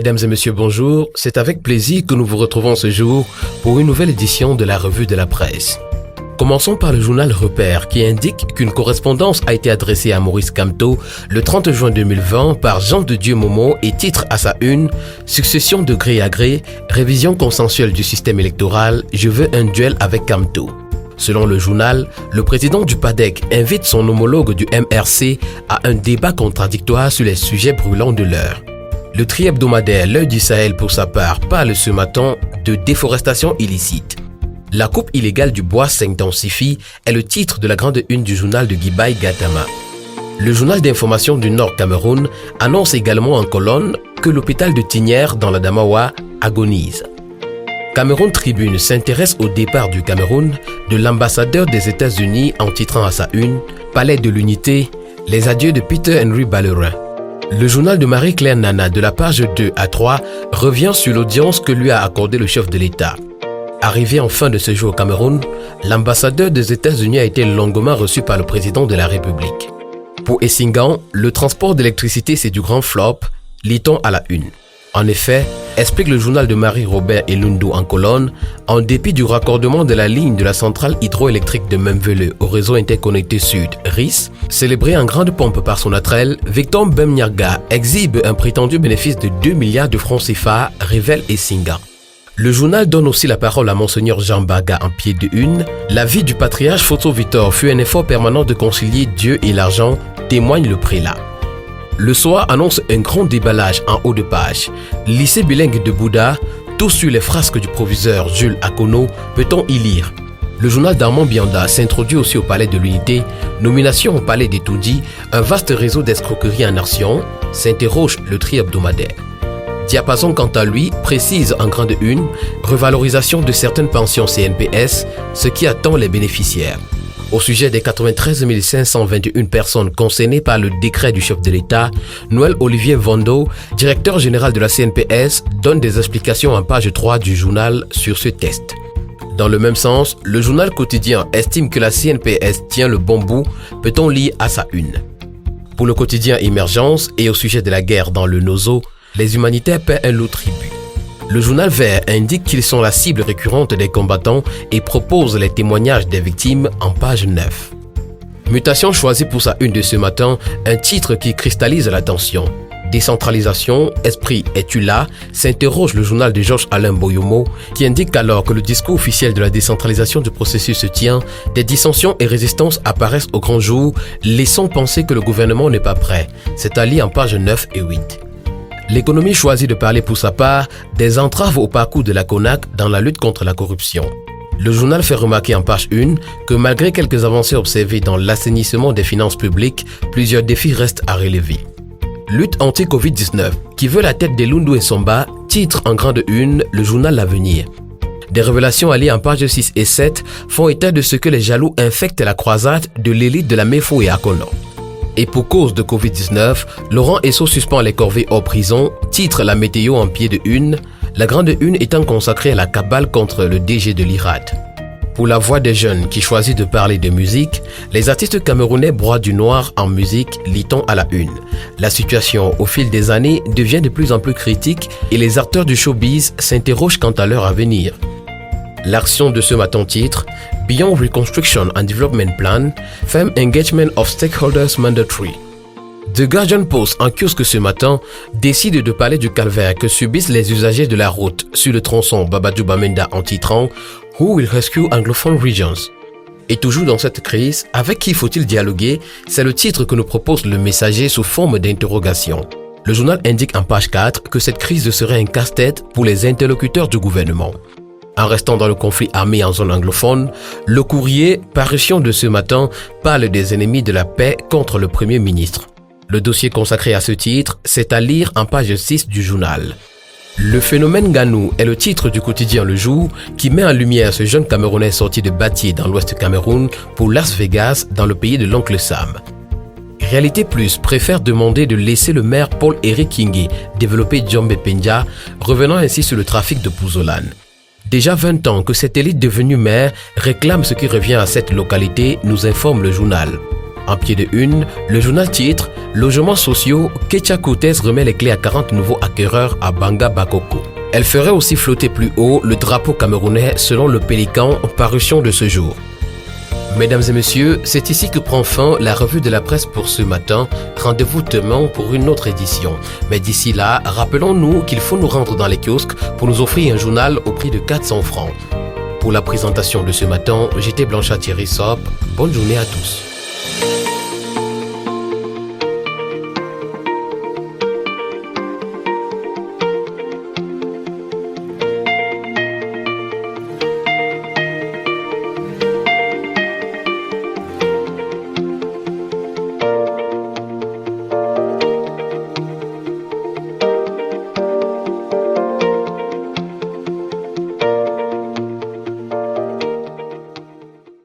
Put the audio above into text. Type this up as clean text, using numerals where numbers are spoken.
Mesdames et messieurs, bonjour. C'est avec plaisir que nous vous retrouvons ce jour pour une nouvelle édition de la Revue de la Presse. Commençons par le journal Repère qui indique qu'une correspondance a été adressée à Maurice Kamto le 30 juin 2020 par Jean de Dieu Momo et titre à sa une « Succession de gré à gré, révision consensuelle du système électoral, je veux un duel avec Kamto ». Selon le journal, le président du PADEC invite son homologue du MRC à un débat contradictoire sur les sujets brûlants de l'heure. Le tri-hebdomadaire L'Œil du Sahel pour sa part parle ce matin de déforestation illicite. La coupe illégale du bois s'intensifie est le titre de la grande une du journal de Guibaï Gatama. Le journal d'information du Nord Cameroun annonce également en colonne que l'hôpital de Tignière dans la Damawa agonise. Cameroun Tribune s'intéresse au départ du Cameroun de l'ambassadeur des États-Unis en titrant à sa une « Palais de l'Unité, les adieux de Peter Henry Ballerin ». Le journal de Marie-Claire Nana de la page 2 à 3 revient sur l'audience que lui a accordée le chef de l'État. Arrivé en fin de séjour au Cameroun, l'ambassadeur des États-Unis a été longuement reçu par le président de la République. Pour Essingan, le transport d'électricité c'est du grand flop, lit-on à la une. En effet, explique le journal de Marie-Robert et Lundu en colonne, en dépit du raccordement de la ligne de la centrale hydroélectrique de Memvele au réseau interconnecté sud, RIS, célébré en grande pompe par son atrelle, Victor Bemniaga exhibe un prétendu bénéfice de 2 milliards de francs CFA, révèle Essingan. Le journal donne aussi la parole à Monseigneur Jean Baga en pied de une. La vie du patriarche Photo Victor fut un effort permanent de concilier Dieu et l'argent, témoigne le prélat. Le soir annonce un grand déballage en haut de page. Lycée bilingue de Bouddha, tout sur les frasques du proviseur Jules Akono, peut-on y lire. Le journal d'Armand Bianda s'introduit aussi au Palais de l'Unité, nomination au Palais des Toudis, un vaste réseau d'escroquerie en action, s'interroge le tri-hebdomadaire. Diapason, quant à lui, précise en grande une, revalorisation de certaines pensions CNPS, ce qui attend les bénéficiaires. Au sujet des 93 521 personnes concernées par le décret du chef de l'État, Noël Olivier Vondo, directeur général de la CNPS, donne des explications en page 3 du journal sur ce test. Dans le même sens, le journal quotidien estime que la CNPS tient le bon bout, peut-on lire à sa une. Pour le quotidien Émergence et au sujet de la guerre dans le Nozo, les humanitaires paient un lot tribut. Le journal Vert indique qu'ils sont la cible récurrente des combattants et propose les témoignages des victimes en page 9. Mutation choisie pour sa une de ce matin, un titre qui cristallise l'attention. Décentralisation, esprit es-tu là, s'interroge le journal de Georges-Alain Boyomo qui indique qu'alors que le discours officiel de la décentralisation du processus se tient, des dissensions et résistances apparaissent au grand jour, laissant penser que le gouvernement n'est pas prêt. C'est à lire en page 9 et 8. L'économie choisit de parler pour sa part des entraves au parcours de la CONAC dans la lutte contre la corruption. Le journal fait remarquer en page 1 que malgré quelques avancées observées dans l'assainissement des finances publiques, plusieurs défis restent à relever. Lutte anti-Covid-19, qui veut la tête des Lundu et Somba, titre en grande une le journal L'Avenir. Des révélations à lire en pages 6 et 7 font état de ce que les jaloux infectent la croisade de l'élite de la MEFO et Akono. Et pour cause de Covid-19, Laurent Esso suspend les corvées hors prison, titre la météo en pied de une, la grande une étant consacrée à la cabale contre le DG de l'IRAD. Pour la voix des jeunes qui choisit de parler de musique, les artistes camerounais broient du noir en musique, lit-on à la une. La situation au fil des années devient de plus en plus critique et les acteurs du showbiz s'interrogent quant à leur avenir. L'action de ce matin titre Beyond Reconstruction and Development Plan, Firm Engagement of Stakeholders Mandatory. The Guardian Post en kiosque ce matin décide de parler du calvaire que subissent les usagers de la route sur le tronçon Babadou Bamenda en titrant Who will rescue Anglophone regions? Et toujours dans cette crise, avec qui faut-il dialoguer? C'est le titre que nous propose le Messager sous forme d'interrogation. Le journal indique en page 4 que cette crise serait un casse-tête pour les interlocuteurs du gouvernement. En restant dans le conflit armé en zone anglophone, le Courrier, parution de ce matin, parle des ennemis de la paix contre le Premier ministre. Le dossier consacré à ce titre, c'est à lire en page 6 du journal. Le phénomène Ganou est le titre du quotidien Le Jour qui met en lumière ce jeune Camerounais sorti de Batié dans l'ouest Cameroun pour Las Vegas dans le pays de l'oncle Sam. Réalité Plus préfère demander de laisser le maire Paul-Éric Kingé développer Djombe Pendia, revenant ainsi sur le trafic de Pouzolan. Déjà 20 ans que cette élite devenue maire réclame ce qui revient à cette localité, nous informe le journal. En pied de une, le journal titre « Logements sociaux, Ketia Koutez remet les clés à 40 nouveaux acquéreurs à Banga Bakoko ». Elle ferait aussi flotter plus haut le drapeau camerounais selon le Pélican, parution de ce jour. Mesdames et messieurs, c'est ici que prend fin la revue de la presse pour ce matin. Rendez-vous demain pour une autre édition. Mais d'ici là, rappelons-nous qu'il faut nous rendre dans les kiosques pour nous offrir un journal au prix de 400 francs. Pour la présentation de ce matin, j'étais Blancha Thierry Sop. Bonne journée à tous.